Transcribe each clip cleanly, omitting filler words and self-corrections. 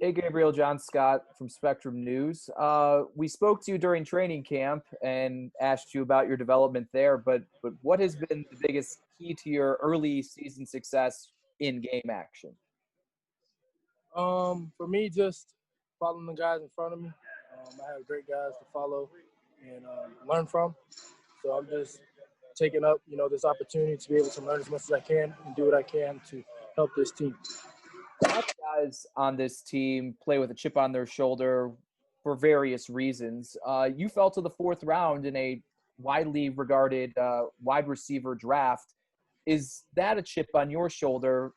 Hey, Gabriel, John Scott from Spectrum News. We spoke to you during training camp and asked you about your development there, but what has been the biggest key to your early season success in game action? For me, just following the guys in front of me. I have great guys to follow and learn from. So I'm just taking up, this opportunity to be able to learn as much as I can and do what I can to help this team. A lot of guys on this team play with a chip on their shoulder for various reasons. You fell to the fourth round in a widely regarded wide receiver draft. Is that a chip on your shoulder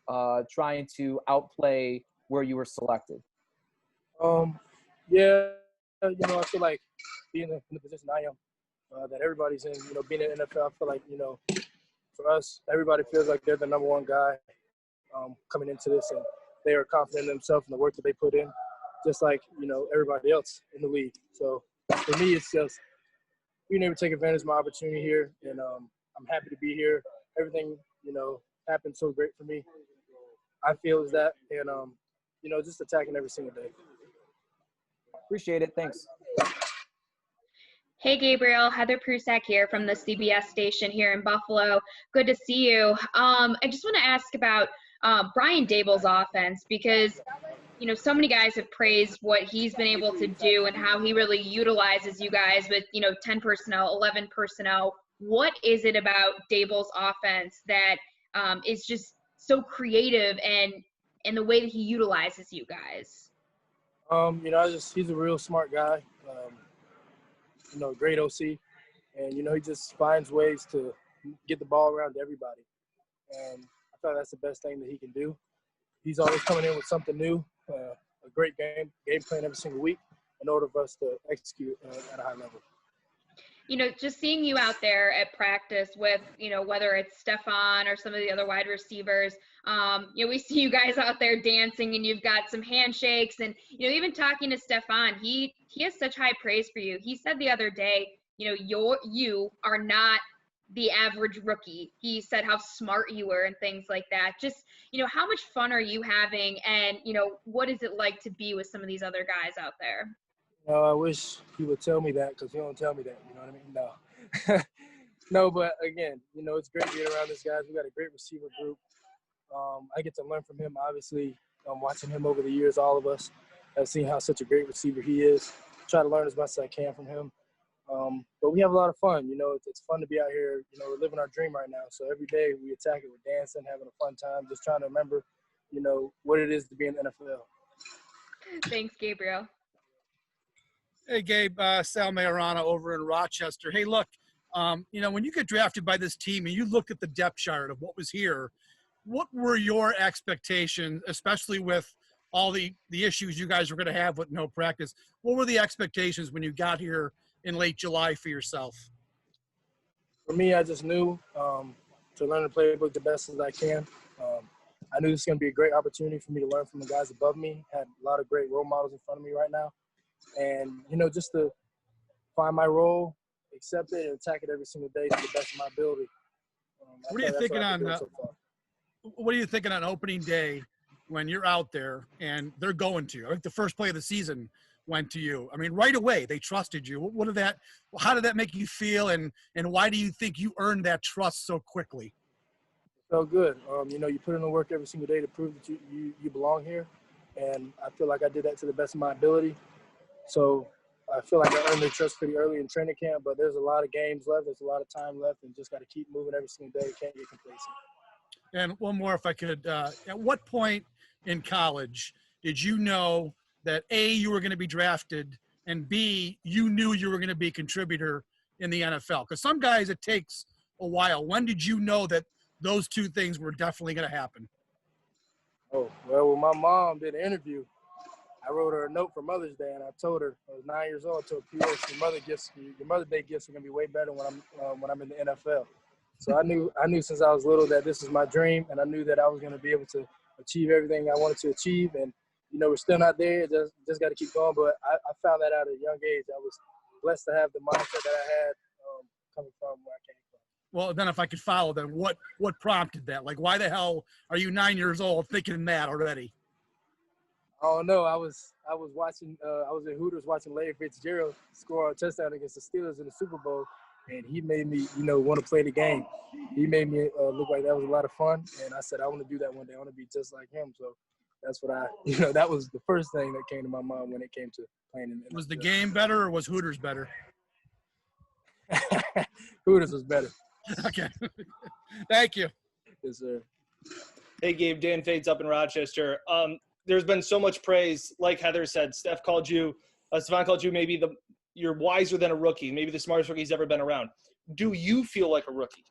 trying to outplay where you were selected? Yeah, I feel like being in the position I am, that everybody's in, being in the NFL, I feel like, for us, everybody feels like they're the number one guy coming into this, and they are confident in themselves and the work that they put in, just like, everybody else in the league. So for me, it's just being able to take advantage of my opportunity here, and I'm happy to be here. Everything, happened so great for me. I feel is that, and, just attacking every single day. Appreciate it. Thanks. Hey, Gabriel, Heather Prusak here from the CBS station here in Buffalo. Good to see you. I just want to ask about Brian Dabolls' offense because, so many guys have praised what he's been able to do and how he really utilizes you guys with, 10 personnel, 11 personnel. What is it about Dabolls' offense that is just so creative and the way that he utilizes you guys? He's a real smart guy. Great OC, and he just finds ways to get the ball around to everybody. And I thought that's the best thing that he can do. He's always coming in with something new, a great game plan every single week in order for us to execute at a high level. Just seeing you out there at practice with, whether it's Stephon or some of the other wide receivers, we see you guys out there dancing and you've got some handshakes and, even talking to Stephon, he has such high praise for you. He said the other day, you are not the average rookie. He said how smart you were and things like that. Just, how much fun are you having and, what is it like to be with some of these other guys out there? I wish he would tell me that because he don't tell me that. You know what I mean? No. No, but again, it's great being around these guys. We got a great receiver group. I get to learn from him, obviously. Watching him over the years, all of us have seen how such a great receiver he is. Try to learn as much as I can from him. But we have a lot of fun. It's fun to be out here. We're living our dream right now. So every day we attack it with dancing, having a fun time, just trying to remember, what it is to be in the NFL. Thanks, Gabriel. Hey, Gabe, Sal Majorana over in Rochester. Hey, look, when you get drafted by this team and you look at the depth chart of what was here, what were your expectations, especially with all the issues you guys were going to have with no practice? What were the expectations when you got here in late July for yourself? For me, I just knew to learn the playbook the best as I can. I knew this was going to be a great opportunity for me to learn from the guys above me. Had a lot of great role models in front of me right now. And, just to find my role, accept it, and attack it every single day to the best of my ability. What are you thinking on opening day when you're out there and they're going to you? I think the first play of the season went to you. I mean, right away, they trusted you. How did that make you feel, and why do you think you earned that trust so quickly? It felt good. You put in the work every single day to prove that you belong here, and I feel like I did that to the best of my ability. So I feel like I earned their trust pretty early in training camp, but there's a lot of games left. There's a lot of time left, and just got to keep moving every single day. Can't get complacent. And one more, if I could. At what point in college did you know that, A, you were going to be drafted, and B, you knew you were going to be a contributor in the NFL? Because some guys, it takes a while. When did you know that those two things were definitely going to happen? Oh, well, when my mom did an interview, I wrote her a note for Mother's Day, and I told her I was 9 years old. I told her, "P.S. Your Mother's Day gifts are gonna be way better when I'm in the NFL." So I knew since I was little that this is my dream, and I knew that I was gonna be able to achieve everything I wanted to achieve. And we're still not there. Just got to keep going. But I found that out at a young age. I was blessed to have the mindset that I had coming from where I came from. Well, then if I could follow, then what prompted that? Like, why the hell are you 9 years old thinking that already? I don't know. I was watching. I was in Hooters watching Larry Fitzgerald score a touchdown against the Steelers in the Super Bowl, and he made me, want to play the game. He made me look like that was a lot of fun, and I said I want to do that one day. I want to be just like him. So that's what that was the first thing that came to my mind when it came to playing in the NFL. Was the game better or was Hooters better? Hooters was better. Okay. Thank you. Yes, sir. Hey, Gabe, Dan Fades up in Rochester. There's been so much praise. Like Heather said, Stefan called you maybe you're wiser than a rookie, maybe the smartest rookie he's ever been around. Do you feel like a rookie?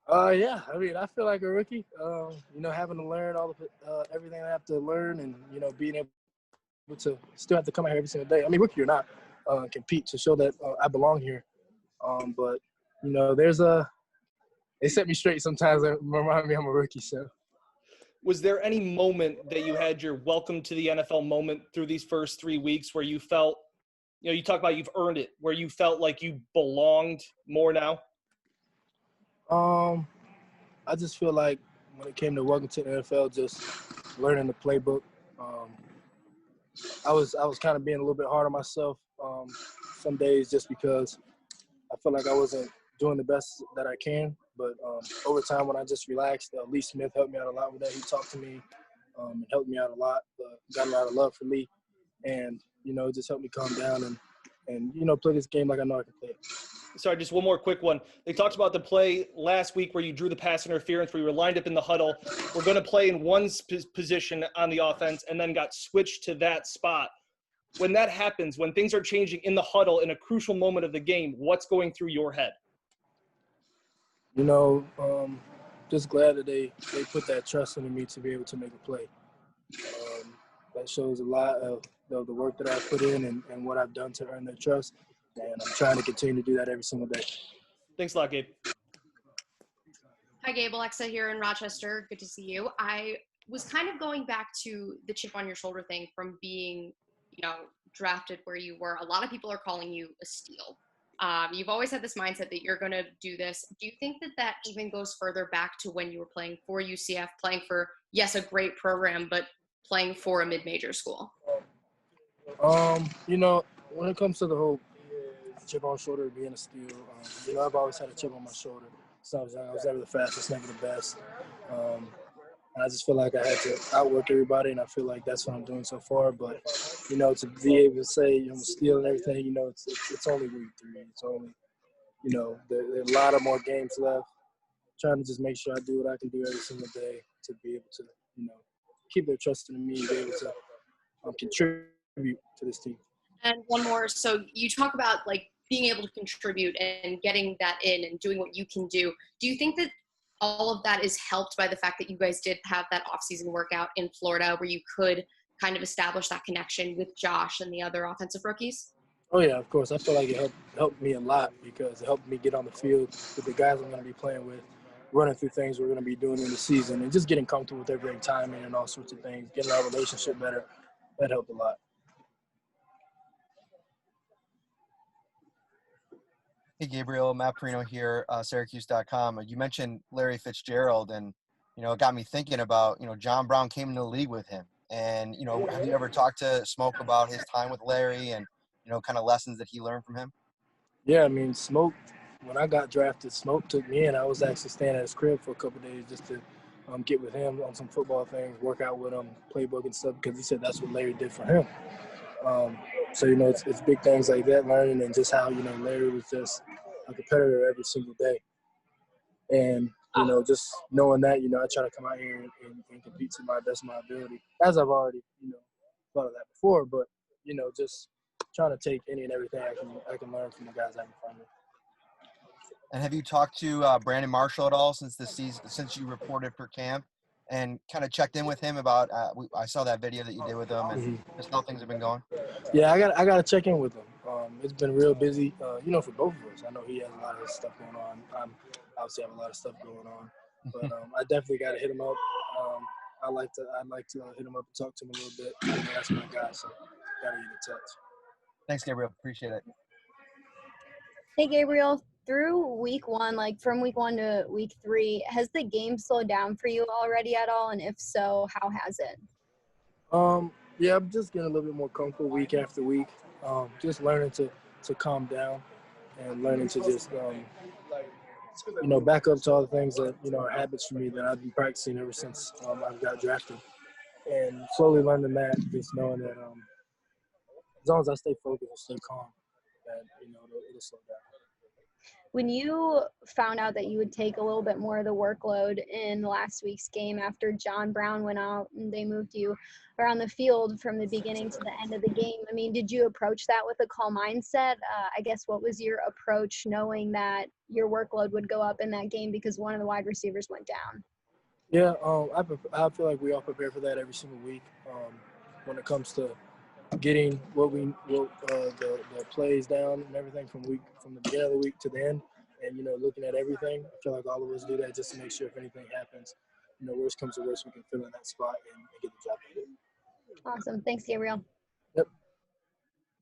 Yeah. I mean, I feel like a rookie. Having to learn everything I have to learn, and being able to still have to come out here every single day. I mean, rookie or not, compete to show that I belong here. But they set me straight sometimes and remind me I'm a rookie. So. Was there any moment that you had your welcome to the NFL moment through these first 3 weeks where you felt, you talk about you've earned it, where you felt like you belonged more now? I just feel like when it came to welcome to the NFL, just learning the playbook, I was kind of being a little bit hard on myself some days just because I felt like I wasn't doing the best that I can. But over time, when I just relaxed, Lee Smith helped me out a lot with that. He talked to me and helped me out a lot, got a lot of love from Lee. And, it just helped me calm down and play this game like I know I can play it. Sorry, just one more quick one. They talked about the play last week where you drew the pass interference, where you were lined up in the huddle. We're going to play in one position on the offense and then got switched to that spot. When that happens, when things are changing in the huddle in a crucial moment of the game, what's going through your head? Just glad that they put that trust into me to be able to make a play. That shows a lot of the work that I put in and what I've done to earn their trust. And I'm trying to continue to do that every single day. Thanks a lot, Gabe. Hi, Gabe. Alexa here in Rochester. Good to see you. I was kind of going back to the chip on your shoulder thing from being, drafted where you were. A lot of people are calling you a steal. You've always had this mindset that you're going to do this. Do you think that even goes further back to when you were playing for UCF, playing for, yes, a great program, but playing for a mid-major school? When it comes to the whole chip on shoulder being a steal, I've always had a chip on my shoulder. So I was never the fastest, never the best. And I just feel like I had to outwork everybody, and I feel like that's what I'm doing so far. But, to be able to say, I'm a steal and everything, it's only week 3. It's only, there are a lot of more games left. Trying to just make sure I do what I can do every single day to be able to, keep their trust in me and be able to contribute to this team. And one more. So you talk about, being able to contribute and getting that in and doing what you can do. Do you think that all of that is helped by the fact that you guys did have that offseason workout in Florida where you could kind of establish that connection with Josh and the other offensive rookies? Oh, yeah, of course. I feel like it helped me a lot because it helped me get on the field with the guys I'm going to be playing with, running through things we're going to be doing in the season, and just getting comfortable with every timing and all sorts of things, getting our relationship better. That helped a lot. Hey, Gabriel, Matt Perino here, Syracuse.com. You mentioned Larry Fitzgerald, and, it got me thinking about, John Brown came into the league with him. And, have you ever talked to Smoke about his time with Larry and, kind of lessons that he learned from him? Yeah, I mean, Smoke, when I got drafted, Smoke took me in. I was actually staying at his crib for a couple of days just to get with him on some football things, work out with him, playbook and stuff, because he said that's what Larry did for him. So, it's big things like that, learning, and just how, Larry was just a competitor every single day. And, just knowing that, I try to come out here and compete to my best of my ability, as I've already, thought of that before. But, just trying to take any and everything I can learn from the guys I have in front of me. And have you talked to Brandon Marshall at all since you reported for camp? And kind of checked in with him about I saw that video that you did with him and just how things have been going. Yeah, I got to check in with him. It's been real busy, for both of us. I know he has a lot of stuff going on. I obviously have a lot of stuff going on, but I definitely got to hit him up. I'd like to hit him up and talk to him a little bit. That's my guy, so got to get in touch. Thanks, Gabriel. Appreciate it. Hey, Gabriel. Through week 1, from week 1 to week 3, has the game slowed down for you already at all? And if so, how has it? Yeah, I'm just getting a little bit more comfortable week after week. Just learning to calm down and learning to just, back up to all the things that, are habits for me that I've been practicing ever since I got drafted. And slowly learning that, just knowing that as long as I stay focused and stay calm, that, it'll slow down. When you found out that you would take a little bit more of the workload in last week's game after John Brown went out and they moved you around the field from the beginning to the end of the game, I mean, did you approach that with a calm mindset? I guess what was your approach knowing that your workload would go up in that game because one of the wide receivers went down? Yeah, I feel like we all prepare for that every single week when it comes to getting the plays down and everything from the beginning of the week to the end, and looking at everything. I feel like all of us do that just to make sure if anything happens, worst comes to worst, we can fill in that spot and get the job done. Awesome. Thanks, Gabriel. Yep.